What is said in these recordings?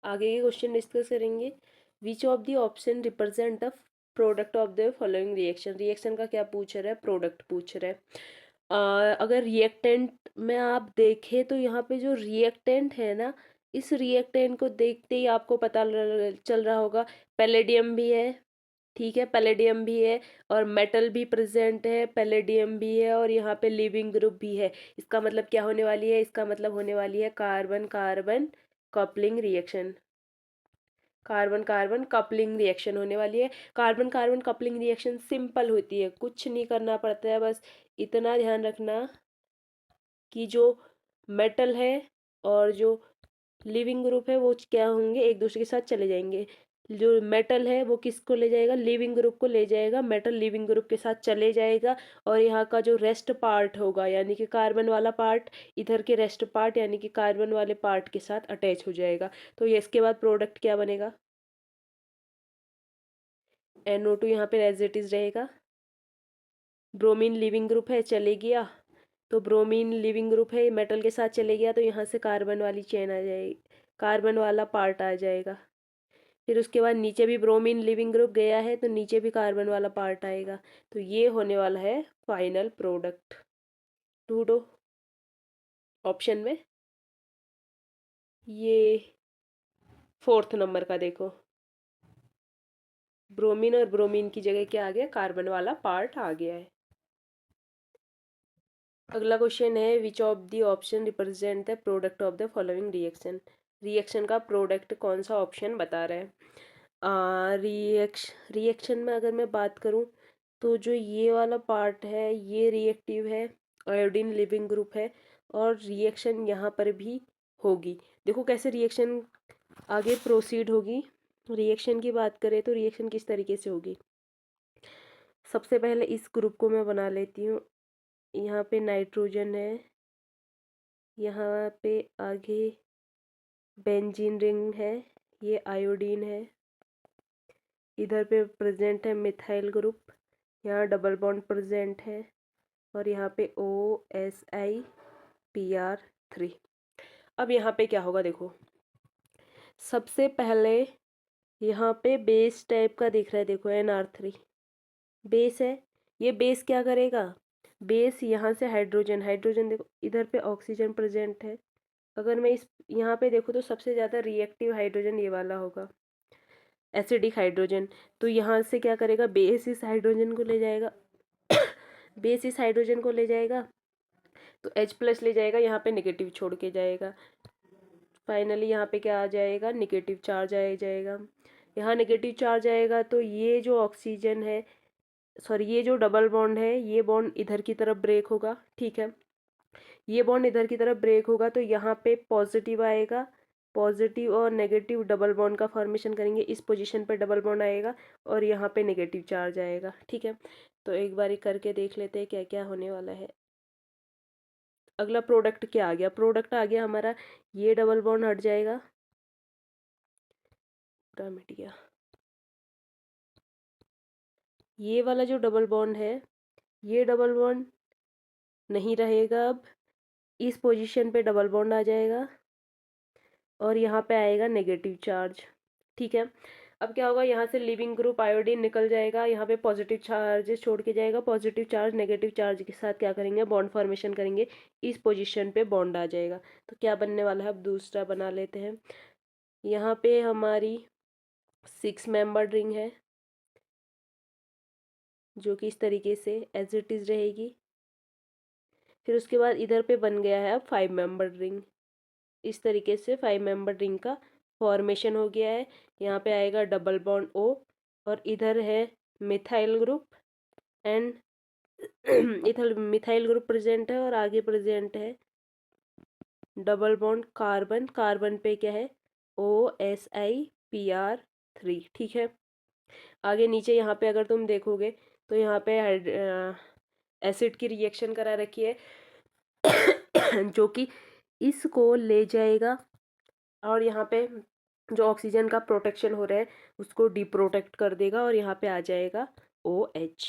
आगे के question discuss करेंगे। Which of the option represent the product of the following reaction. Reaction का क्या पूछ रहा है, प्रोडक्ट पूछ रहा है। अगर रिएक्टेंट में आप देखें तो यहाँ पे जो रिएक्टेंट है ना, इस रिएक्टेंट को देखते ही आपको पता चल रहा होगा पैलेडियम भी है, ठीक है, पैलेडियम भी है और मेटल भी प्रेजेंट है, पैलेडियम भी है और यहाँ पे लिविंग ग्रुप भी है। इसका मतलब क्या होने वाली है, इसका मतलब होने वाली है carbon carbon coupling reaction. Carbon carbon coupling reaction होने वाली है। Carbon carbon coupling reaction simple होती है, कुछ नहीं करना पड़ता है, बस इतना ध्यान रखना कि जो मेटल है और जो लिविंग ग्रुप है वो क्या होंगे, एक दूसरे के साथ चले जाएंगे। जो मेटल है वो किसको ले जाएगा, लिविंग ग्रुप को ले जाएगा, मेटल लिविंग ग्रुप के साथ चले जाएगा और यहाँ का जो रेस्ट पार्ट होगा यानी कि कार्बन वाला पार्ट इधर के रेस्ट पार्ट यानी कि कार्बन वाले पार्ट के साथ अटैच हो जाएगा। तो ये इसके बाद प्रोडक्ट क्या बनेगा, NO2 यहाँ पे एज इट इज रहेगा। ब्रोमीन लिविंग ग्रुप है, चले गया, तो ब्रोमीन लिविंग ग्रुप है, मेटल के साथ चले गया तो यहाँ से कार्बन वाली चेन आ जाएगी, कार्बन वाला पार्ट आ जाएगा। फिर उसके बाद नीचे भी ब्रोमीन लिविंग ग्रुप गया है तो नीचे भी कार्बन वाला पार्ट आएगा। तो ये होने वाला है फाइनल प्रोडक्ट। ढूंढो ऑप्शन में, ये 4th नंबर का देखो, ब्रोमीन और ब्रोमीन की जगह क्या आ गया, कार्बन वाला पार्ट आ गया है। अगला क्वेश्चन है which of the option represent the product of the following reaction. Reaction का प्रोडक्ट कौन सा ऑप्शन बता रहा है। रिएक्शन में अगर मैं बात करूं तो जो ये वाला पार्ट है ये रिएक्टिव है, आयोडीन लिविंग ग्रुप है और रिएक्शन यहाँ पर भी होगी। देखो कैसे रिएक्शन आगे प्रोसीड होगी। रिएक्शन की बात करें तो रिएक्शन किस तरीके से होगी, सबसे पहले इस ग्रुप को मैं बना लेती हूँ। यहाँ पे नाइट्रोजन है, यहाँ पे आगे बेंजीन रिंग है, ये आयोडीन है, इधर पे प्रेजेंट है मिथाइल ग्रुप, यहाँ डबल बॉन्ड प्रेजेंट है और यहाँ पे OSI PR3। अब यहाँ पे क्या होगा देखो, सबसे पहले यहाँ पे बेस टाइप का दिख रहा है, देखो NR3 बेस है। ये बेस क्या करेगा, बेस यहाँ से हाइड्रोजन, हाइड्रोजन देखो इधर पे ऑक्सीजन प्रेजेंट है। अगर मैं इस यहाँ पे देखूँ तो सबसे ज़्यादा रिएक्टिव हाइड्रोजन ये वाला होगा, एसिडिक हाइड्रोजन। तो यहाँ से क्या करेगा, बेस इस हाइड्रोजन को ले जाएगा बेस इस हाइड्रोजन को ले जाएगा तो H+ ले जाएगा, यहाँ पे नेगेटिव छोड़ के जाएगा। फाइनली यहाँ पे क्या आ जाएगा, नेगेटिव चार्ज आ जाएगा। यहाँ नेगेटिव चार्ज आएगा तो ये जो ऑक्सीजन है, सॉरी ये जो डबल बॉन्ड है ये बॉन्ड इधर की तरफ ब्रेक होगा, ठीक है, ये बॉन्ड इधर की तरफ ब्रेक होगा तो यहाँ पे पॉजिटिव आएगा, पॉजिटिव और नेगेटिव डबल बॉन्ड का फॉर्मेशन करेंगे, इस पोजीशन पे डबल बॉन्ड आएगा और यहाँ पे नेगेटिव चार्ज आएगा, ठीक है। तो एक बार करके देख लेते हैं क्या क्या होने वाला है। अगला प्रोडक्ट क्या आ गया, प्रोडक्ट आ गया हमारा, ये डबल बॉन्ड हट जाएगा, पूरा मिट गया। ये वाला जो डबल बॉन्ड है ये डबल बॉन्ड नहीं रहेगा, अब इस पोजीशन पे डबल बॉन्ड आ जाएगा और यहाँ पे आएगा नेगेटिव चार्ज, ठीक है। अब क्या होगा, यहाँ से लिविंग ग्रुप आयोडीन निकल जाएगा, यहाँ पे पॉजिटिव चार्जेस छोड़ के जाएगा, पॉजिटिव चार्ज नेगेटिव चार्ज के साथ क्या करेंगे, बॉन्ड फॉर्मेशन करेंगे, इस पोजीशन पे बॉन्ड आ जाएगा। तो क्या बनने वाला है, अब दूसरा बना लेते हैं। यहाँ पे हमारी 6 मेंबर रिंग है जो कि इस तरीके से एज इट इज़ रहेगी। फिर उसके बाद इधर पे बन गया है अब 5 मेंबर रिंग, इस तरीके से 5 मेंबर रिंग का फॉर्मेशन हो गया है। यहाँ पे आएगा डबल बॉन्ड O और इधर है मिथाइल ग्रुप एंड इधर मिथाइल ग्रुप प्रेजेंट है और आगे प्रेजेंट है डबल बॉन्ड कार्बन, कार्बन पे क्या है OSI PR3, ठीक है। आगे नीचे यहाँ पे अगर तुम देखोगे तो यहाँ पे एसिड की रिएक्शन करा रखी है जो कि इसको ले जाएगा और यहाँ पे जो ऑक्सीजन का प्रोटेक्शन हो रहा है उसको डिप्रोटेक्ट कर देगा और यहाँ पे आ जाएगा OH,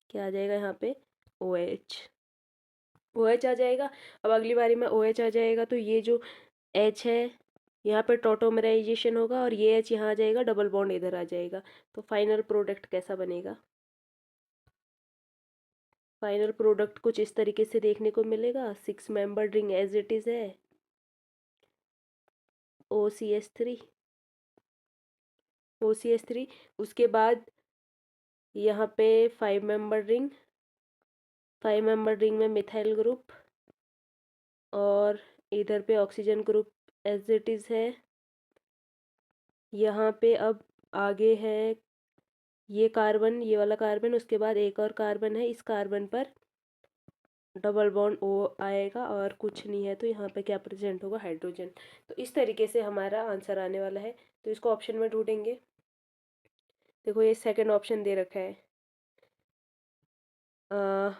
क्या आ जाएगा यहाँ पे OH, OH आ जाएगा। अब अगली बारी में OH आ जाएगा तो ये जो H है यहाँ पे टॉटोमराइजेशन होगा और ये H यहाँ आ जाएगा, डबल बॉन्ड इधर आ जाएगा। तो फाइनल प्रोडक्ट कैसा बनेगा? फाइनल प्रोडक्ट कुछ इस तरीके से देखने को मिलेगा। 6 member ring as it is है, OCH3, OCH3। उसके बाद यहाँ पे 5 मेंबर रिंग, 5 मेंबर रिंग में मिथाइल ग्रुप, और इधर पे oxygen group as it is है। यहाँ पे अब आगे है ये कार्बन, ये वाला कार्बन, उसके बाद एक और कार्बन है, इस कार्बन पर डबल बॉन्ड O आएगा और कुछ नहीं है। तो यहाँ पे क्या प्रेजेंट होगा? हाइड्रोजन। तो इस तरीके से हमारा आंसर आने वाला है। तो इसको ऑप्शन में ढूंढेंगे। देखो ये सेकंड ऑप्शन दे रखा है, आ,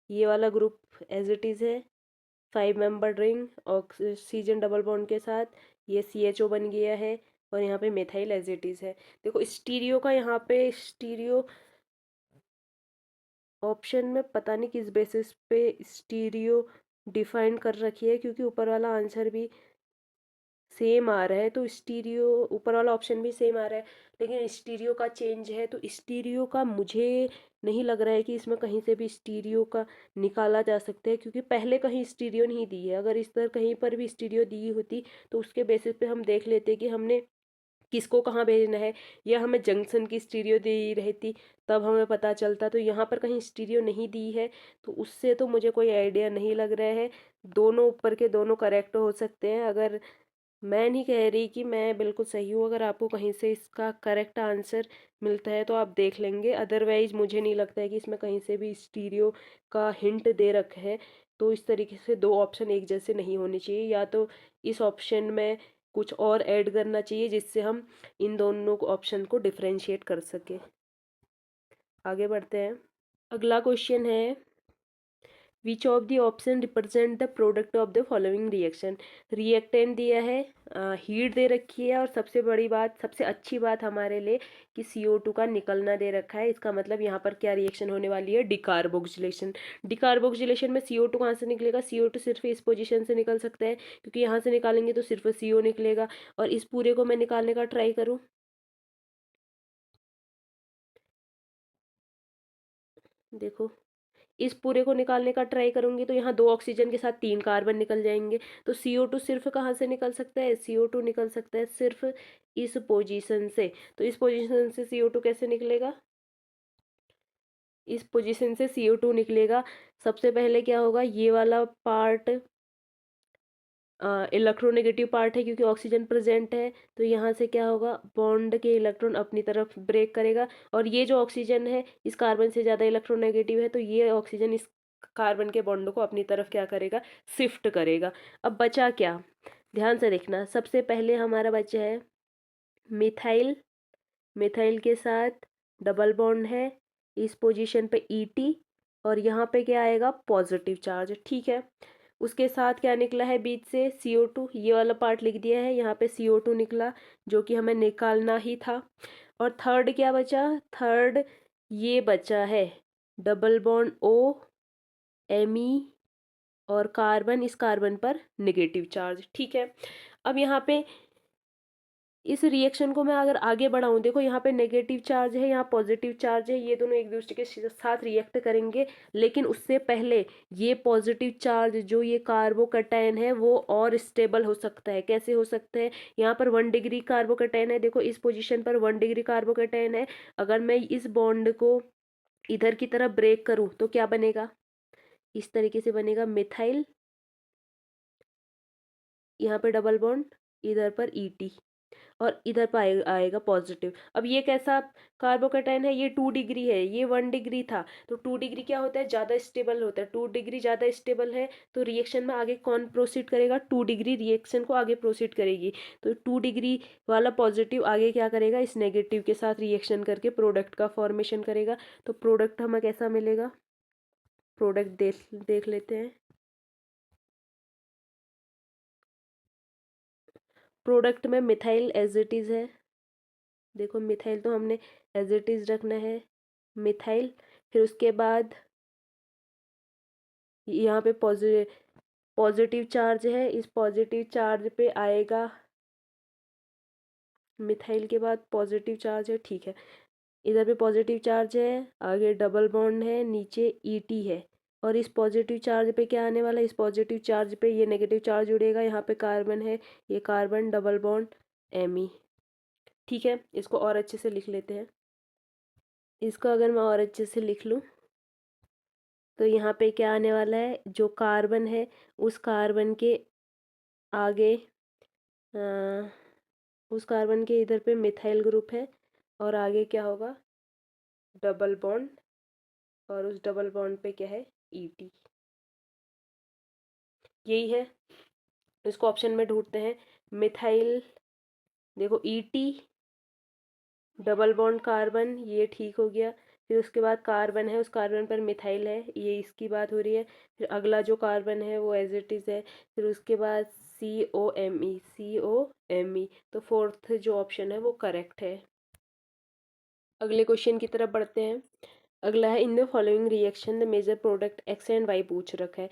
ये वाला ग्रुप एज इट इज़ है, 5 member ring oxygen double bond के साथ, ये CHO बन गया है, और यहाँ पे मेथाइल एज इट इज़ है। देखो स्टीरियो का, यहाँ पे स्टीरियो ऑप्शन में पता नहीं किस बेसिस पे स्टीरियो डिफाइन कर रखी है, क्योंकि ऊपर वाला आंसर भी सेम आ रहा है, तो स्टीरियो ऊपर वाला ऑप्शन भी सेम आ रहा है, लेकिन स्टीरियो का चेंज है। तो स्टीरियो का मुझे नहीं लग रहा है कि इसमें कहीं से भी स्टीरियो का निकाला जा सकता है, क्योंकि पहले कहीं स्टीरियो नहीं दी है। अगर इस तरह कहीं पर भी स्टीरियो दी होती तो उसके बेसिस पे हम देख लेते कि हमने किसको कहाँ भेजना है, या हमें जंक्शन की स्टीरियो दी रहती तब हमें पता चलता। तो यहाँ पर कहीं स्टीरियो नहीं दी है, तो उससे तो मुझे कोई आइडिया नहीं लग रहा है। दोनों ऊपर के दोनों करेक्ट हो सकते हैं। अगर मैं नहीं कह रही कि मैं बिल्कुल सही हूँ, अगर आपको कहीं से इसका करेक्ट आंसर मिलता है तो आप देख लेंगे, अदरवाइज मुझे नहीं लगता है कि इसमें कहीं से भी स्टीरियो का हिंट दे रखा है। तो इस तरीके से दो ऑप्शन एक जैसे नहीं होने चाहिए, या तो इस ऑप्शन में कुछ और ऐड करना चाहिए जिससे हम इन दोनों ऑप्शन को डिफ्रेंशिएट कर सके। आगे बढ़ते हैं। अगला क्वेश्चन है, which of the option represent the product of the following reaction. Reactant दिया है, हीट दे रखी है, और सबसे बड़ी बात, सबसे अच्छी बात हमारे लिए कि CO2 का निकलना दे रखा है। इसका मतलब यहाँ पर क्या रिएक्शन होने वाली है? डिकार्बोक्सिलेशन। डिकार्बोक्सिलेशन में CO2 कहाँ से निकलेगा? CO2 सिर्फ इस पोजीशन से निकल सकता है, क्योंकि यहाँ से निकालेंगे तो सिर्फ CO निकलेगा। और इस पूरे को मैं निकालने का ट्राई करूँ, देखो इस पूरे को निकालने का ट्राई करूंगी तो यहाँ 2 ऑक्सीजन के साथ 3 कार्बन निकल जाएंगे। तो CO2 सिर्फ कहाँ से निकल सकता है? CO2 निकल सकता है सिर्फ इस पोजीशन से। तो इस पोजीशन से CO2 कैसे निकलेगा? इस पोजीशन से CO2 निकलेगा। सबसे पहले क्या होगा, ये वाला पार्ट इलेक्ट्रोनेगेटिव पार्ट है, क्योंकि ऑक्सीजन प्रेजेंट है। तो यहाँ से क्या होगा, बॉन्ड के इलेक्ट्रॉन अपनी तरफ ब्रेक करेगा, और ये जो ऑक्सीजन है इस कार्बन से ज़्यादा इलेक्ट्रोनेगेटिव है, तो ये ऑक्सीजन इस कार्बन के बॉन्ड को अपनी तरफ क्या करेगा, शिफ्ट करेगा। अब बचा क्या, ध्यान से देखना। सबसे पहले हमारा बचा है मिथाइल, मिथाइल के साथ डबल बॉन्ड है, इस पोजीशन पे ET, और यहाँ पे क्या आएगा, पॉजिटिव चार्ज, ठीक है। उसके साथ क्या निकला है बीच से, CO2, ये वाला पार्ट लिख दिया है, यहाँ पे CO2 निकला जो कि हमें निकालना ही था। और थर्ड क्या बचा, थर्ड ये बचा है डबल बॉन्ड O, Me, और कार्बन, इस कार्बन पर नेगेटिव चार्ज, ठीक है। अब यहाँ पे इस रिएक्शन को मैं अगर आगे बढ़ाऊं, देखो यहाँ पे नेगेटिव चार्ज है, यहाँ पॉजिटिव चार्ज है, ये दोनों एक दूसरे के साथ रिएक्ट करेंगे, लेकिन उससे पहले ये पॉजिटिव चार्ज जो ये कार्बोकैटायन है वो और स्टेबल हो सकता है। कैसे हो सकता है, यहाँ पर 1 डिग्री कार्बोकैटायन है, देखो इस पोजिशन पर 1 डिग्री कार्बोकैटायन है। अगर मैं इस बॉन्ड को इधर की तरफ ब्रेक करूँ तो क्या बनेगा, इस तरीके से बनेगा मिथाइल, यहाँ पे डबल बॉन्ड, इधर पर ET, और इधर पर आएगा पॉजिटिव। अब ये कैसा कार्बोकैटायन है, ये 2 डिग्री है, ये 1 डिग्री था। तो 2 डिग्री क्या होता है, ज़्यादा स्टेबल होता है। 2 डिग्री ज़्यादा स्टेबल है, तो रिएक्शन में आगे कौन प्रोसीड करेगा, 2 डिग्री रिएक्शन को आगे प्रोसीड करेगी। तो 2 डिग्री वाला पॉजिटिव आगे क्या करेगा, इस नेगेटिव के साथ रिएक्शन करके प्रोडक्ट का फॉर्मेशन करेगा। तो प्रोडक्ट हमें कैसा मिलेगा, प्रोडक्ट देख देख लेते हैं। प्रोडक्ट में मिथाइल एज इट इज़ है, देखो मिथाइल तो हमने एज इट इज़ रखना है, मिथाइल। फिर उसके बाद यहाँ पे पॉजिटिव चार्ज है, इस पॉजिटिव चार्ज पे आएगा मिथाइल के बाद पॉजिटिव चार्ज है, ठीक है। इधर पे पॉजिटिव चार्ज है, आगे डबल बॉन्ड है, नीचे ईटी है। और इस पॉजिटिव चार्ज पे क्या आने वाला है, इस पॉजिटिव चार्ज पे ये नेगेटिव चार्ज जुड़ेगा, यहाँ पे कार्बन है, ये कार्बन डबल बॉन्ड एमी। ठीक है, इसको और अच्छे से लिख लेते हैं। इसको अगर मैं और अच्छे से लिख लूँ तो यहाँ पे क्या आने वाला है, जो कार्बन है उस कार्बन के आगे अ, उस कार्बन के इधर पे मिथाइल ग्रुप है, और आगे क्या होगा, डबल बॉन्ड, और उस डबल बॉन्ड पे क्या है, ईटी। यही है, इसको ऑप्शन में ढूंढते हैं। मिथाइल, देखो ईटी डबल बॉन्ड कार्बन, ये ठीक हो गया। फिर उसके बाद कार्बन है, उस कार्बन पर मिथाइल है, ये इसकी बात हो रही है। फिर अगला जो कार्बन है वो एज इट इज़ है। फिर उसके बाद सी ओ एम ई, तो फोर्थ जो ऑप्शन है वो करेक्ट है। अगले क्वेश्चन की तरफ बढ़ते हैं। अगला है, in the following reaction the major product X and Y पूछ रखा है।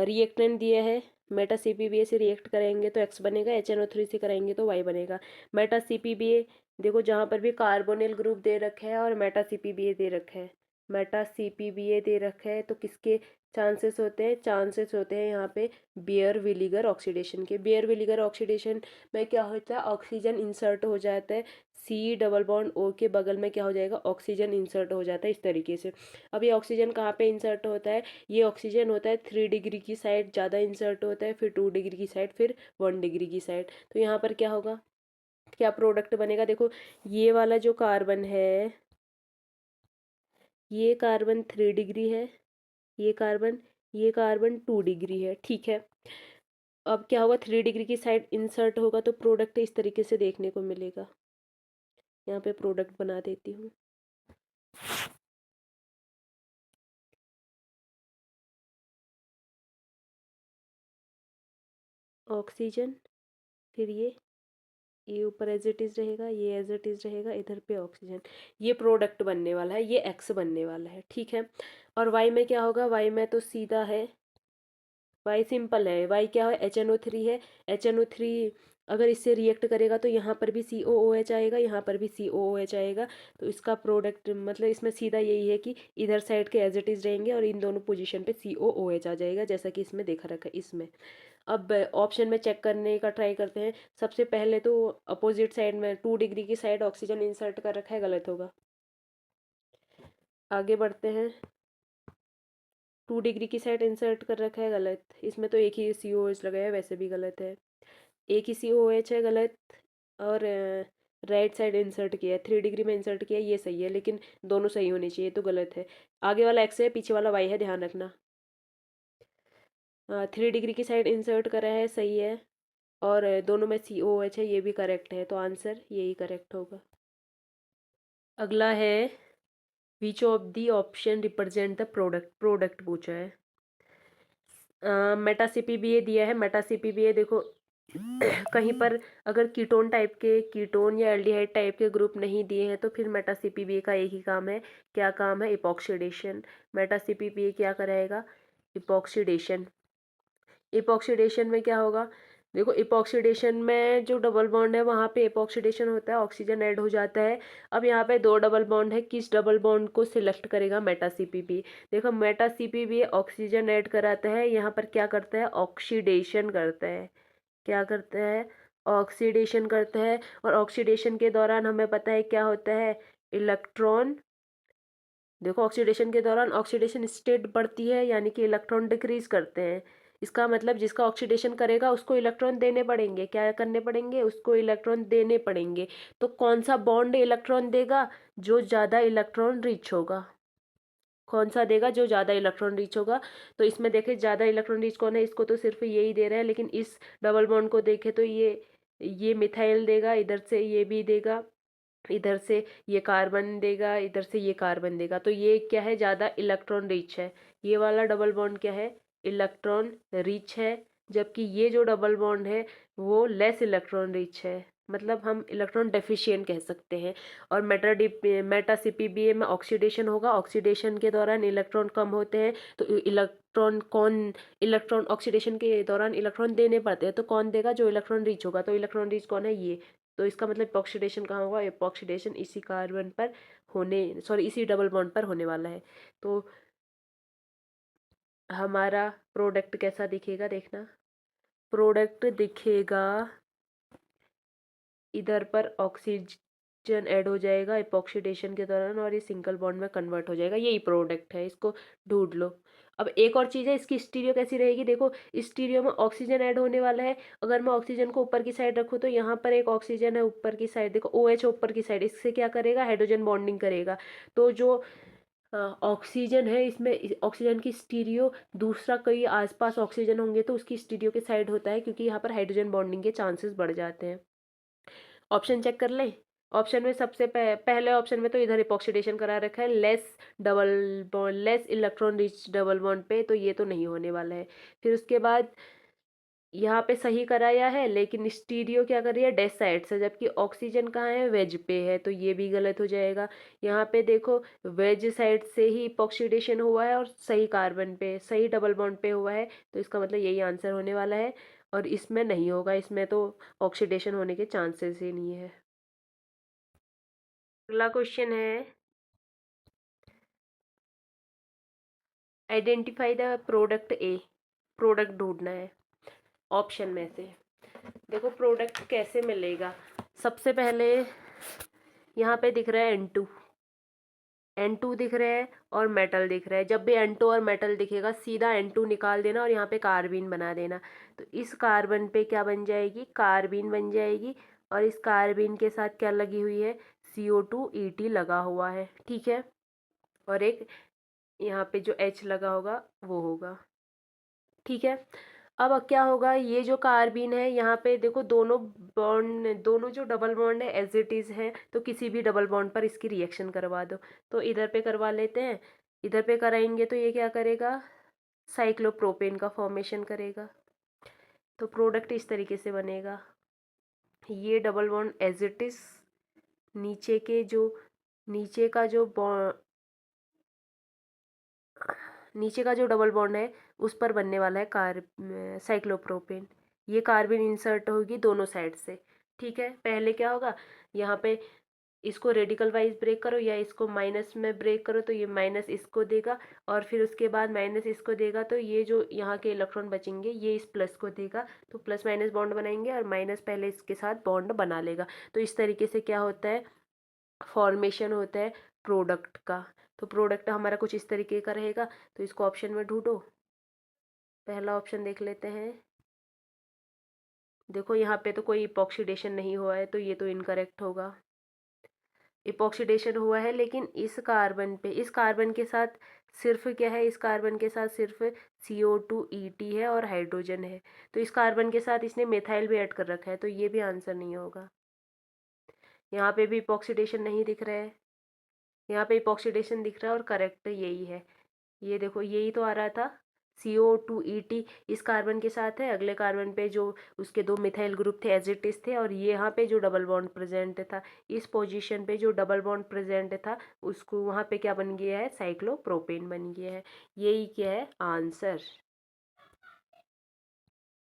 रिएक्टेंट दिया है, meta C P B A से रिएक्ट करेंगे तो एक्स बनेगा, HNO3 से कराएंगे तो वाई बनेगा। मेटा सी पी बी ए, देखो जहाँ पर भी कार्बोनिल ग्रुप दे रखे हैं और मेटा सी पी बी ए दे रखा है, मेटा सी पी बी ए दे रखा है, तो किसके चांसेस होते हैं, चांसेस होते हैं यहाँ पे बियर विलीगर ऑक्सीडेशन के। बियर विलीगर ऑक्सीडेशन में क्या होता है, ऑक्सीजन इंसर्ट हो जाता है, सी डबल बॉन्ड ओ के बगल में क्या हो जाएगा, ऑक्सीजन इंसर्ट हो जाता है इस तरीके से। अब ये ऑक्सीजन कहाँ पे इंसर्ट होता है, ये ऑक्सीजन होता है 3 डिग्री की साइड ज़्यादा इंसर्ट होता है, फिर 2 डिग्री की साइड, फिर 1 डिग्री की साइड। तो यहाँ पर क्या होगा, क्या प्रोडक्ट बनेगा, देखो ये वाला जो कार्बन है, ये कार्बन 3 डिग्री है, ये कार्बन, ये कार्बन 2 डिग्री है, ठीक है। अब क्या होगा, 3 डिग्री की साइड इंसर्ट होगा तो प्रोडक्ट इस तरीके से देखने को मिलेगा। यहाँ पे प्रोडक्ट बना देती हूँ। ऑक्सीजन, फिर ये ऊपर एज इट इज़ रहेगा, ये एज इट इज़ रहेगा, इधर पे ऑक्सीजन। ये प्रोडक्ट बनने वाला है, ये एक्स बनने वाला है, ठीक है। और वाई में क्या होगा, वाई में तो सीधा है, वाई सिंपल है, वाई क्या है, HNO3 है। HNO3 अगर इससे रिएक्ट करेगा तो यहाँ पर भी COOH आएगा, यहाँ पर भी COOH आएगा। तो इसका प्रोडक्ट मतलब इसमें सीधा यही है कि इधर साइड के एज इट इज़ रहेंगे और इन दोनों पोजीशन पे COOH आ जाएगा, जैसा कि इसमें देखा रखा है इसमें। अब ऑप्शन में चेक करने का ट्राई करते हैं। सबसे पहले तो अपोजिट साइड में 2 डिग्री की साइड ऑक्सीजन इंसर्ट कर रखा है, गलत होगा। आगे बढ़ते हैं, 2 डिग्री की साइड इंसर्ट कर रखा है, गलत। इसमें तो एक ही COH लगाया है, वैसे भी गलत है। एक ही COH है, गलत। और राइट साइड इंसर्ट किया है, 3 डिग्री में इंसर्ट किया है, ये सही है, लेकिन दोनों सही होने चाहिए, तो गलत है। आगे वाला एक्स है, पीछे वाला वाई है, ध्यान रखना। 3 डिग्री की साइड इंसर्ट करा है, सही है। और दोनों में COH है, ये भी करेक्ट है, तो आंसर यही करेक्ट होगा। अगला है, which of the option represent the product, product पूछा है। मेटा CPBA दिया है, मेटा CPBA देखो कहीं पर अगर कीटोन टाइप के, कीटोन या एल्डिहाइड टाइप के ग्रुप नहीं दिए हैं तो फिर मेटा CPBA का एक ही काम है, क्या काम है, इपॉक्सीडेशन। मेटा CPBA क्या कराएगा, इपॉक्सीडेशन। इपॉक्सीडेशन में क्या होगा, देखो इपॉक्सीडेशन में जो डबल बॉन्ड है वहाँ पे इपॉक्सीडेशन होता है, ऑक्सीजन ऐड हो जाता है। अब यहाँ पे 2 डबल बॉन्ड है, किस डबल बॉन्ड को सिलेक्ट करेगा, मेटा CPB। देखो मेटा CPB ऑक्सीजन ऐड कराता है, यहाँ पर क्या करता है, ऑक्सीडेशन करता है। क्या करता है, ऑक्सीडेशन करता है। और ऑक्सीडेशन के दौरान हमें पता है क्या होता है, इलेक्ट्रॉन, देखो ऑक्सीडेशन के दौरान ऑक्सीडेशन स्टेट बढ़ती है, यानी कि इलेक्ट्रॉन डिक्रीज करते हैं। इसका मतलब जिसका ऑक्सीडेशन करेगा उसको इलेक्ट्रॉन देने पड़ेंगे, क्या करने पड़ेंगे, उसको इलेक्ट्रॉन देने पड़ेंगे। तो कौन सा बॉन्ड इलेक्ट्रॉन देगा, जो ज़्यादा इलेक्ट्रॉन रिच होगा। कौन सा देगा, जो ज़्यादा इलेक्ट्रॉन रिच होगा। तो इसमें देखें ज़्यादा इलेक्ट्रॉन रिच कौन है, इसको तो सिर्फ यही दे रहा है, लेकिन इस डबल बॉन्ड को देखें तो ये मिथाइल देगा, इधर से ये भी देगा, इधर से ये कार्बन देगा, इधर से ये कार्बन देगा। तो ये क्या है, ज़्यादा इलेक्ट्रॉन रिच है। ये वाला डबल बॉन्ड क्या है, इलेक्ट्रॉन रिच है। जबकि ये जो डबल बॉन्ड है वो लेस इलेक्ट्रॉन रिच है, मतलब हम इलेक्ट्रॉन डेफिशिएंट कह सकते हैं। और मेटा CPBA में ऑक्सीडेशन होगा, ऑक्सीडेशन के दौरान इलेक्ट्रॉन कम होते हैं। तो इलेक्ट्रॉन ऑक्सीडेशन के दौरान इलेक्ट्रॉन देने पड़ते हैं, तो कौन देगा, जो इलेक्ट्रॉन रिच होगा। तो इलेक्ट्रॉन रिच कौन है, ये तो इसका मतलब इपॉक्सीडेशन कहाँ होगा, इपॉक्सीडेशन इसी कार्बन पर इसी डबल बॉन्ड पर होने वाला है। तो हमारा प्रोडक्ट कैसा दिखेगा, देखना। प्रोडक्ट दिखेगा, इधर पर ऑक्सीजन ऐड हो जाएगा इपॉक्सीडेशन के दौरान और ये सिंगल बॉन्ड में कन्वर्ट हो जाएगा, यही प्रोडक्ट है, इसको ढूंढ लो। अब एक और चीज़ है, इसकी स्टीरियो कैसी रहेगी, देखो स्टीरियो में ऑक्सीजन ऐड होने वाला है। अगर मैं ऑक्सीजन को ऊपर की साइड रखूँ तो यहाँ पर एक ऑक्सीजन है ऊपर की साइड, देखो OH ऊपर की साइड, इससे क्या करेगा, हाइड्रोजन बॉन्डिंग करेगा। तो जो ऑक्सीजन है, इसमें ऑक्सीजन की स्टीरियो दूसरा कोई आसपास ऑक्सीजन होंगे तो उसकी स्टीरियो के साइड होता है, क्योंकि यहाँ पर हाइड्रोजन बॉन्डिंग के चांसेस बढ़ जाते हैं। ऑप्शन चेक कर लें। ऑप्शन में सबसे पहले ऑप्शन में तो इधर इपॉक्सीडेशन करा रखा है less electron rich double bond पे, तो ये तो नहीं होने वाला है। फिर उसके बाद यहाँ पे सही कराया है, लेकिन स्टीरियो क्या कर रही है, डैश साइड से, जबकि ऑक्सीजन कहाँ है, वेज पे है, तो ये भी गलत हो जाएगा। यहाँ पे देखो वेज साइड से ही इपॉक्सीडेशन हुआ है और सही कार्बन पे, सही डबल बॉन्ड पे हुआ है, तो इसका मतलब यही आंसर होने वाला है। और इसमें नहीं होगा, इसमें तो ऑक्सीडेशन होने के चांसेस ही नहीं है। अगला क्वेश्चन है, identify the product A. Product ढूंढना है ऑप्शन में से। देखो प्रोडक्ट कैसे मिलेगा, सबसे पहले यहाँ पे दिख रहा है N2 दिख रहा है और मेटल दिख रहा है। जब भी N2 और मेटल दिखेगा सीधा N2 निकाल देना और यहाँ पे कार्बीन बना देना। तो इस कार्बन पे क्या बन जाएगी, कार्बीन बन जाएगी। और इस कार्बीन के साथ क्या लगी हुई है, CO2 ET लगा हुआ है, ठीक है। और एक यहाँ पे जो H लगा होगा वो होगा, ठीक है। अब क्या होगा, ये जो कार्बीन है यहाँ पे देखो दोनों बॉन्ड, दोनों जो डबल बॉन्ड है एज इट इज़ है, तो किसी भी डबल बॉन्ड पर इसकी रिएक्शन करवा दो। तो इधर पे करवा लेते हैं, इधर पे कराएंगे तो ये क्या करेगा, साइक्लोप्रोपेन का फॉर्मेशन करेगा। तो प्रोडक्ट इस तरीके से बनेगा, ये double bond as it is, नीचे के जो नीचे का जो बॉन्ड नीचे का जो डबल बॉन्ड है उस पर बनने वाला है साइक्लोप्रोपेन। ये कार्बन इंसर्ट होगी दोनों साइड से, ठीक है। पहले क्या होगा, यहाँ पे इसको रेडिकल वाइज ब्रेक करो या इसको माइनस में ब्रेक करो, तो ये माइनस इसको देगा और फिर उसके बाद माइनस इसको देगा, तो ये जो यहाँ के इलेक्ट्रॉन बचेंगे ये इस प्लस को देगा, तो प्लस माइनस बॉन्ड बनाएंगे और माइनस पहले इसके साथ बॉन्ड बना लेगा। तो इस तरीके से क्या होता है, फॉर्मेशन होता है प्रोडक्ट का। तो प्रोडक्ट हमारा कुछ इस तरीके का रहेगा। तो इसको ऑप्शन में ढूंढो, पहला ऑप्शन देख लेते हैं। देखो यहाँ पे तो कोई इपॉक्सीडेशन नहीं हुआ है, तो ये तो इनकरेक्ट होगा। इपॉक्सीडेशन हुआ है लेकिन इस कार्बन के साथ सिर्फ क्या है, इस कार्बन के साथ सिर्फ CO2 ET है और हाइड्रोजन है। तो इस कार्बन के साथ इसने मेथाइल भी ऐड कर रखा है, तो ये भी आंसर नहीं होगा। यहाँ पे भी इपॉक्सीडेशन नहीं दिख रहा है, यहाँ पे इपॉक्सीडेशन दिख रहा है और करेक्ट यही है। ये देखो यही तो आ रहा था, CO2 ET इस कार्बन के साथ है, अगले कार्बन पे जो उसके दो मिथाइल ग्रुप थे एजिटिस थे, और ये यहाँ पे जो डबल बॉन्ड प्रेजेंट था, इस पोजीशन पे जो डबल बॉन्ड प्रेजेंट था उसको वहाँ पे क्या बन गया है, साइक्लोप्रोपेन बन गया है। यही क्या है आंसर।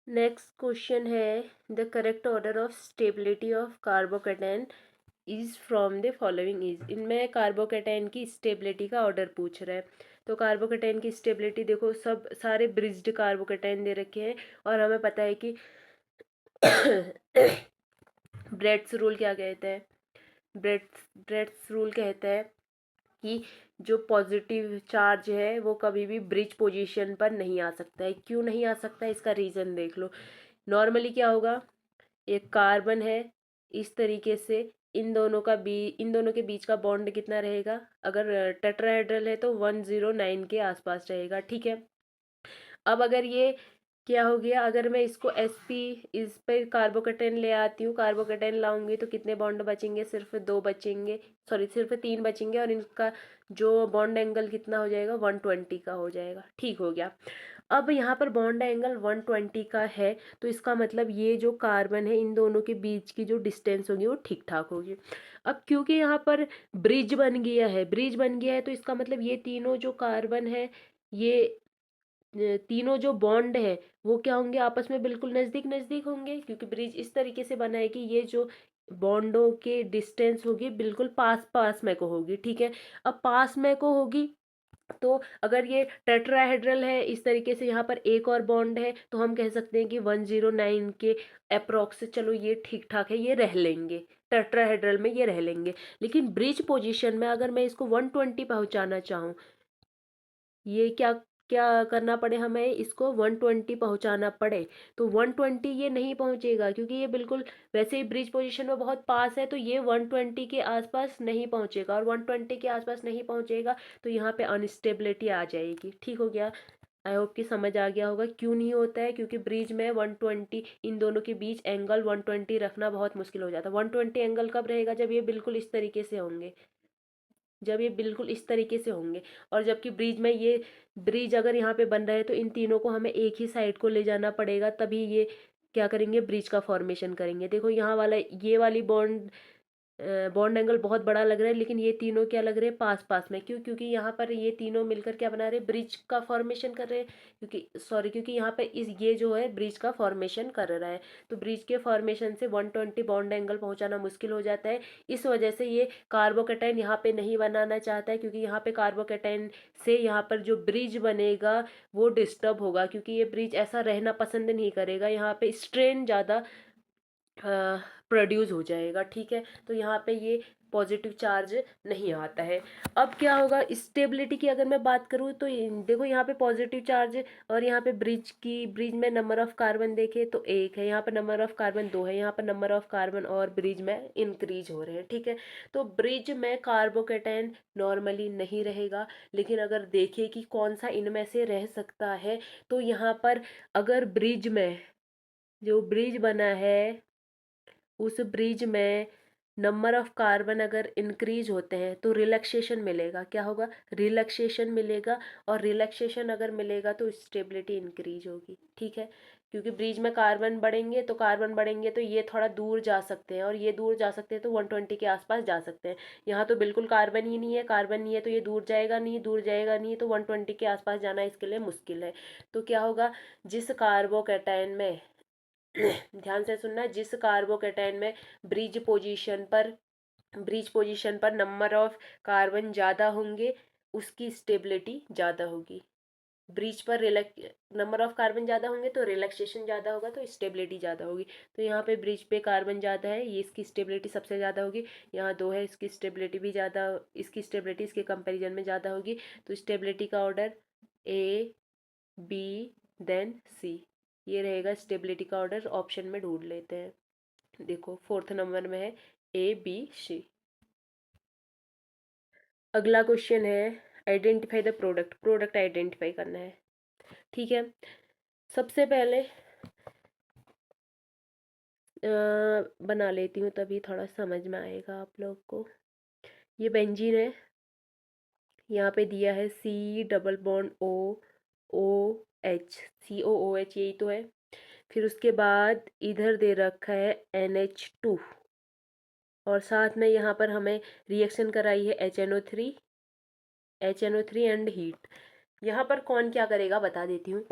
नेक्स्ट क्वेश्चन है, the correct order of stability of carbocation is from the following is. इनमें कार्बोकेटाइन की स्टेबिलिटी का ऑर्डर पूछ रहा है। तो कार्बोकेटाइन की स्टेबिलिटी देखो, सब सारे ब्रिज्ड कार्बोकेटाइन दे रखे हैं और हमें पता है कि ब्रेड्स रूल क्या कहता है, ब्रेड्स रूल कहता है कि जो पॉजिटिव चार्ज है वो कभी भी ब्रिज पोजीशन पर नहीं आ सकता है। क्यों नहीं आ सकता है, इसका रीज़न देख लो। नॉर्मली क्या होगा, एक कार्बन है इस तरीके से, इन दोनों के बीच का बॉन्ड कितना रहेगा, अगर टेट्राहेड्रल है तो 109 के आसपास रहेगा, ठीक है। अब अगर ये क्या हो गया, अगर मैं इसको sp इस पर कार्बोकेटाइन ले आती हूँ, कार्बोकेटाइन लाऊंगी तो कितने बॉन्ड बचेंगे, सिर्फ दो बचेंगे, सॉरी सिर्फ तीन बचेंगे, और इनका जो बॉन्ड एंगल कितना हो जाएगा, 120 का हो जाएगा, ठीक हो गया। अब यहाँ पर बॉन्ड एंगल 120 का है, तो इसका मतलब ये जो कार्बन है इन दोनों के बीच की जो डिस्टेंस होगी वो ठीक ठाक होगी। अब क्योंकि यहाँ पर ब्रिज बन गया है, तो इसका मतलब ये तीनों जो कार्बन है, ये तीनों जो बॉन्ड है वो क्या होंगे, आपस में बिल्कुल नज़दीक नज़दीक होंगे, क्योंकि ब्रिज इस तरीके से बना है कि ये जो बॉन्डों के डिस्टेंस होगी बिल्कुल पास पास में को होगी, ठीक है। अब पास में को होगी तो अगर ये टेट्राहेड्रल है इस तरीके से, यहाँ पर एक और बॉन्ड है, तो हम कह सकते हैं कि 109 के अप्रोक्स, चलो ये ठीक ठाक है, ये रह लेंगे, टेट्राहेड्रल में ये रह लेंगे। लेकिन ब्रिज पोजीशन में अगर मैं इसको 120 पहुंचाना चाहूँ, ये क्या क्या करना पड़े, हमें इसको 120 पहुंचाना पड़े, तो 120 ये नहीं पहुंचेगा क्योंकि ये बिल्कुल वैसे ही ब्रिज पोजीशन में बहुत पास है, तो ये 120 के आसपास नहीं पहुंचेगा, और 120 के आसपास नहीं पहुंचेगा तो यहाँ पे अनस्टेबिलिटी आ जाएगी। ठीक हो गया, आई होप कि समझ आ गया होगा क्यों नहीं होता है, क्योंकि ब्रिज में 120 इन दोनों के बीच एंगल 120 रखना बहुत मुश्किल हो जाता है। 120 एंगल कब रहेगा, जब ये बिल्कुल इस तरीके से होंगे, जब ये बिल्कुल इस तरीके से होंगे। और जबकि ब्रिज में ये ब्रिज अगर यहाँ पे बन रहा है तो इन तीनों को हमें एक ही साइड को ले जाना पड़ेगा, तभी ये क्या करेंगे, ब्रिज का फॉर्मेशन करेंगे। देखो यहाँ वाला ये वाली बॉन्ड एंगल बहुत बड़ा लग रहा है, लेकिन ये तीनों क्या लग रहे हैं, पास पास में। क्यों, क्योंकि यहाँ पर ये तीनों मिलकर क्या बना रहे हैं, ब्रिज का फॉर्मेशन कर रहे हैं। क्योंकि यहाँ पे ये जो है ब्रिज का फॉर्मेशन कर रहा है, तो ब्रिज के फॉर्मेशन से 120 बॉन्ड एंगल पहुंचाना मुश्किल हो जाता है। इस वजह से ये कार्बोकेटाइन यहाँ पे नहीं बनाना चाहता है, क्योंकि यहाँ पे कार्बोकेटाइन से यहाँ पर जो ब्रिज बनेगा वो डिस्टर्ब होगा, क्योंकि ये ब्रिज ऐसा रहना पसंद नहीं करेगा, यहाँ पे स्ट्रेन ज़्यादा प्रोड्यूस हो जाएगा, ठीक है। तो यहाँ पे ये पॉजिटिव चार्ज नहीं आता है। अब क्या होगा, स्टेबिलिटी की अगर मैं बात करूँ तो देखो यहाँ पे पॉजिटिव चार्ज, और यहाँ पे ब्रिज में नंबर ऑफ कार्बन देखे तो एक है, यहाँ पर नंबर ऑफ कार्बन दो है, यहाँ पर नंबर ऑफ कार्बन और ब्रिज में इंक्रीज हो रहे हैं, ठीक है। तो ब्रिज में कार्बोकेटाइन नॉर्मली नहीं रहेगा, लेकिन अगर देखें कि कौन सा इनमें से रह सकता है, तो यहाँ पर अगर ब्रिज में जो ब्रिज बना है उस ब्रिज में नंबर ऑफ कार्बन अगर इंक्रीज होते हैं तो रिलैक्सेशन मिलेगा, क्या होगा, रिलैक्सेशन मिलेगा। और रिलैक्सेशन अगर मिलेगा तो स्टेबिलिटी इंक्रीज होगी, ठीक है। क्योंकि ब्रिज में कार्बन बढ़ेंगे तो ये थोड़ा दूर जा सकते हैं, और ये दूर जा सकते हैं तो 120 के आसपास जा सकते हैं। यहाँ तो बिल्कुल कार्बन ही नहीं है, कार्बन नहीं है तो ये दूर जाएगा नहीं, तो 120 के आसपास जाना इसके लिए मुश्किल है। तो क्या होगा, जिस कार्बोकेटाइन में ध्यान से सुनना, जिस कार्बोकेटाइन में ब्रिज पोजीशन पर नंबर ऑफ कार्बन ज़्यादा होंगे उसकी स्टेबिलिटी ज़्यादा होगी। ब्रिज पर नंबर ऑफ कार्बन ज़्यादा होंगे तो रिलैक्सेशन ज़्यादा होगा, तो स्टेबिलिटी ज़्यादा होगी। तो यहाँ पे ब्रिज पे कार्बन ज़्यादा है, ये इसकी स्टेबिलिटी सबसे ज़्यादा होगी। यहाँ दो है, इसकी स्टेबिलिटी भी ज़्यादा, इसकी स्टेबिलिटी इसके कंपेरिजन में ज़्यादा होगी। तो स्टेबिलिटी का ऑर्डर ए, बी, देन सी, ये रहेगा स्टेबिलिटी का ऑर्डर। ऑप्शन में ढूंढ लेते हैं, देखो फोर्थ नंबर में है ए, बी, सी। अगला क्वेश्चन है आइडेंटिफाई द प्रोडक्ट आइडेंटिफाई करना है, ठीक है। सबसे पहले बना लेती हूँ, तभी थोड़ा समझ में आएगा आप लोग को। ये बेंजीन है, यहाँ पे दिया है COOH, COOH यही तो है। फिर उसके बाद इधर दे रखा है NH2, और साथ में यहाँ पर हमें रिएक्शन कराई है HNO3 एंड हीट। यहाँ पर कौन क्या करेगा बता देती हूँ।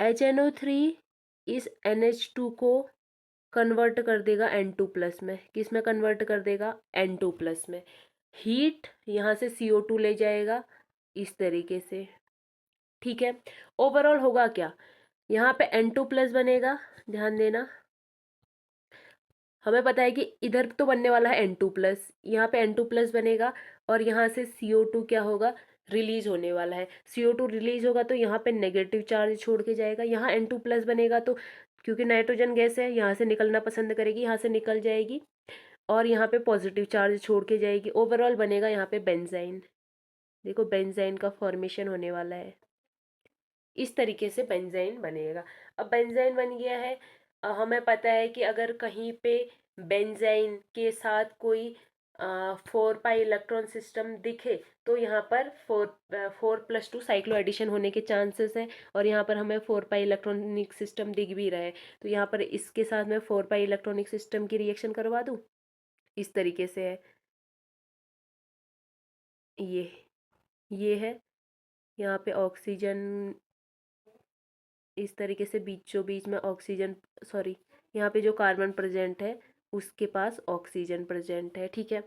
HNO3 इस NH2 को कन्वर्ट कर देगा N2+ में, किस में कन्वर्ट कर देगा, N2+ में। हीट यहाँ से CO2 ले जाएगा इस तरीके से, ठीक है। ओवरऑल होगा क्या, यहाँ पे N2+ बनेगा, ध्यान देना। हमें पता है कि इधर तो बनने वाला है N2+, यहाँ पे N2+ बनेगा, और यहाँ से CO2 क्या होगा, रिलीज होने वाला है। CO2 रिलीज होगा तो यहाँ पे नेगेटिव चार्ज छोड़ के जाएगा। यहाँ N2+ बनेगा तो क्योंकि नाइट्रोजन गैस है यहाँ से निकलना पसंद करेगी, यहाँ से निकल जाएगी, और यहाँ पे पॉजिटिव चार्ज छोड़ के जाएगी। ओवरऑल बनेगा यहाँ पे बेंजाइन। देखो बेंजाइन का फॉर्मेशन होने वाला है, इस तरीके से बेंजाइन बनेगा। अब बेंजाइन बन गया है, हमें पता है कि अगर कहीं पे बेंजाइन के साथ कोई 4 पाई इलेक्ट्रॉन सिस्टम दिखे तो यहाँ पर 4+2 साइक्लो एडिशन होने के चांसेस हैं, और यहाँ पर हमें 4 पाई इलेक्ट्रॉनिक सिस्टम दिख भी रहा है। तो यहाँ पर इसके साथ मैं 4 पाई इलेक्ट्रॉनिक सिस्टम की रिएक्शन करवा दूँ, इस तरीके से है। ये ये है, यहाँ पे ऑक्सीजन इस तरीके से बीचों बीच में ऑक्सीजन, सॉरी, यहाँ पे जो कार्बन प्रेजेंट है उसके पास ऑक्सीजन प्रेजेंट है, ठीक है।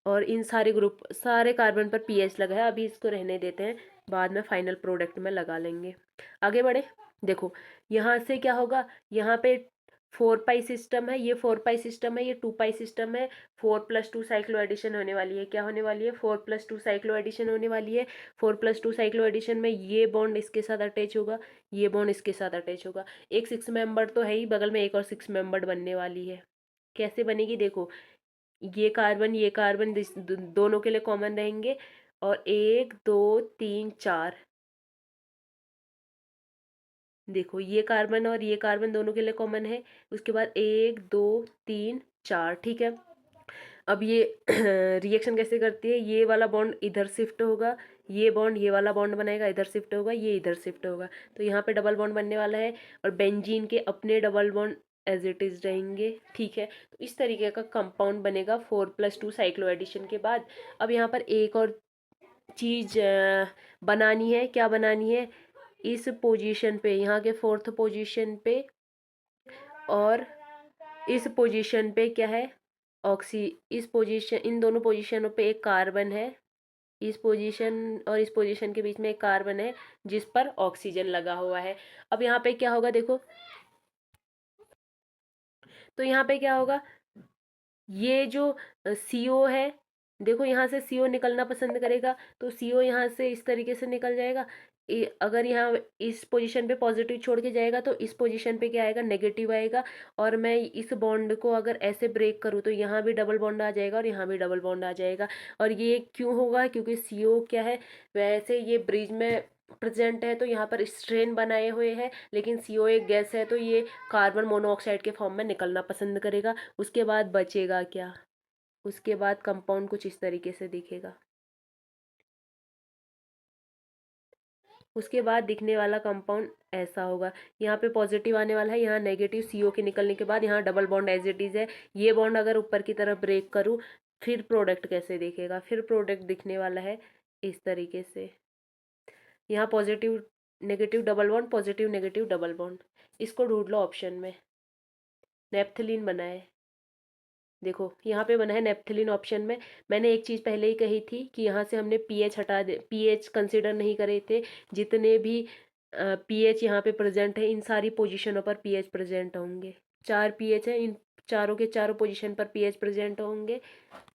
और इन सारे ग्रुप सारे कार्बन पर पीएच लगा है, अभी इसको रहने देते हैं, बाद में फाइनल प्रोडक्ट में लगा लेंगे। आगे बढ़े, देखो यहाँ से क्या होगा, यहाँ पे 4 पाई सिस्टम है, ये 4 पाई सिस्टम है, ये 2 पाई सिस्टम है। 4+2 साइक्लो एडिशन होने वाली है, क्या होने वाली है, 4+2 साइक्लो एडिशन होने वाली है। 4+2 साइक्लो एडिशन में ये बॉन्ड इसके साथ अटैच होगा, ये बॉन्ड इसके साथ अटैच होगा। एक 6 मेंबर तो है ही, बगल में एक और 6 मेंबर बनने वाली है। कैसे बनेगी, देखो ये कार्बन दोनों के लिए कॉमन रहेंगे, और 1 2 3 4, देखो ये कार्बन और ये कार्बन दोनों के लिए कॉमन है। उसके बाद 1 2 3 4, ठीक है। अब ये रिएक्शन कैसे करती है, ये वाला बॉन्ड इधर शिफ्ट होगा, ये बॉन्ड ये वाला बॉन्ड बनाएगा, इधर शिफ्ट होगा, ये इधर शिफ्ट होगा, तो यहाँ पे डबल बॉन्ड बनने वाला है। और बेंजीन के अपने double bond as it is रहेंगे, ठीक है। तो इस तरीके का कंपाउंड बनेगा 4+2 साइक्लो एडिशन के बाद। अब यहाँ पर एक और चीज़ बनानी है, क्या बनानी है, इस पोजीशन पे, यहाँ के 4th पोजीशन पे और इस पोजीशन पे क्या है, इस पोजीशन, इन दोनों पोजीशनों पे एक कार्बन है, इस पोजीशन और इस पोजीशन के बीच में एक कार्बन है जिस पर ऑक्सीजन लगा हुआ है। अब यहाँ पे क्या होगा, देखो तो यहाँ पे क्या होगा, ये जो CO है, देखो यहाँ से CO निकलना पसंद करेगा, तो CO यहाँ से इस तरीके से निकल जाएगा। अगर यहाँ इस पोजीशन पे पॉजिटिव छोड़ के जाएगा तो इस पोजीशन पे क्या आएगा, नेगेटिव आएगा। और मैं इस बॉन्ड को अगर ऐसे ब्रेक करूँ तो यहाँ भी डबल बॉन्ड आ जाएगा और यहाँ भी डबल बॉन्ड आ जाएगा। और ये क्यों होगा, क्योंकि CO क्या है, वैसे ये ब्रिज में प्रेजेंट है तो यहाँ पर स्ट्रेन बनाए हुए हैं, लेकिन CO एक गैस है तो ये कार्बन मोनोऑक्साइड के फॉर्म में निकलना पसंद करेगा। उसके बाद बचेगा क्या, उसके बाद कंपाउंड कुछ इस तरीके से दिखेगा। उसके बाद दिखने वाला कंपाउंड ऐसा होगा, यहाँ पे पॉजिटिव आने वाला है, यहाँ नेगेटिव CO के निकलने के बाद यहाँ double bond as it is है। ये बॉन्ड अगर ऊपर की तरफ ब्रेक करूँ फिर प्रोडक्ट कैसे दिखेगा, फिर प्रोडक्ट दिखने वाला है इस तरीके से। यहाँ positive negative double bond, positive negative double bond, इसको ढूंढ लो ऑप्शन में। नेप्थलीन बना है, देखो यहाँ पे बना है नेप्थलीन ऑप्शन में। मैंने एक चीज़ पहले ही कही थी कि यहाँ से हमने पीएच हटा दे, पीएच कंसिडर नहीं करे थे। जितने भी पीएच यहाँ पे प्रेजेंट है इन सारी पोजीशनों पर पीएच प्रेजेंट होंगे। 4 पीएच है, इन चारों के चारों पोजीशन पर पीएच प्रेजेंट होंगे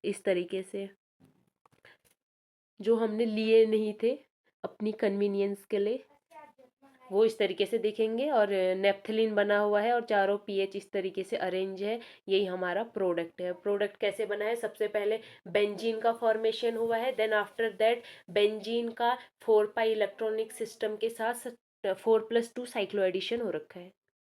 इस तरीके से, जो हमने लिए नहीं थे अपनी कन्वीनियंस के लिए, वो इस तरीके से दिखेंगे। और नेप्थलीन बना हुआ है और चारों पीएच इस तरीके से अरेंज है। यही हमारा प्रोडक्ट है। प्रोडक्ट कैसे बना है, सबसे पहले बेंजीन का फॉर्मेशन हुआ है, देन आफ्टर दैट बेंजीन का 4 पाई इलेक्ट्रॉनिक सिस्टम के साथ 4+2 साइक्लो एडिशन हो रखा है।